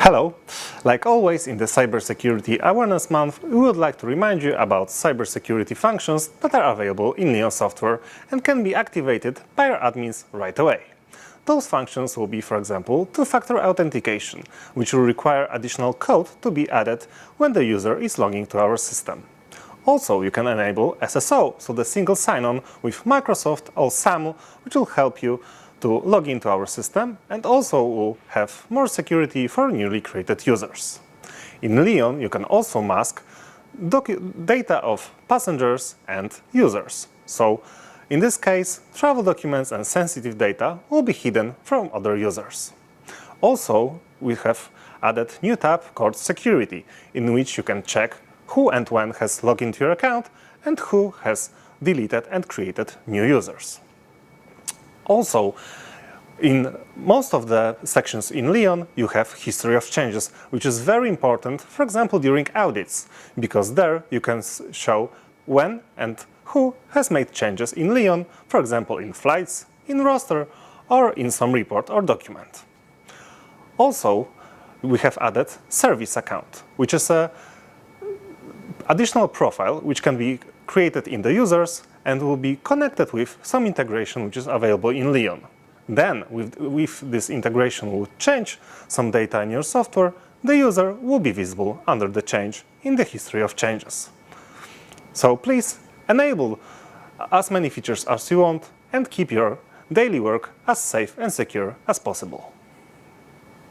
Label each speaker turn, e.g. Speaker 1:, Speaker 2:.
Speaker 1: Hello! Like always in the Cybersecurity Awareness Month, we would like to remind you about cybersecurity functions that are available in Leon software and can be activated by our admins right away. Those functions will be, for example, two-factor authentication, which will require additional code to be added when the user is logging to our system. Also, you can enable SSO, so the single sign-on with Microsoft or SAML, which will help you to log into our system and also will have more security for newly created users. In Leon, you can also mask data of passengers and users. So, in this case, travel documents and sensitive data will be hidden from other users. Also, we have added new tab called Security, in which you can check who and when has logged into your account and who has deleted and created new users. Also, in most of the sections in Leon, you have history of changes, which is very important, for example, during audits, because there you can show when and who has made changes in Leon, for example, in flights, in roster, or in some report or document. Also, we have added service account, which is an additional profile which can be created in the users and will be connected with some integration which is available in Leon. Then, with this integration will change some data in your software, the user will be visible under the change in the history of changes. So please enable as many features as you want and keep your daily work as safe and secure as possible.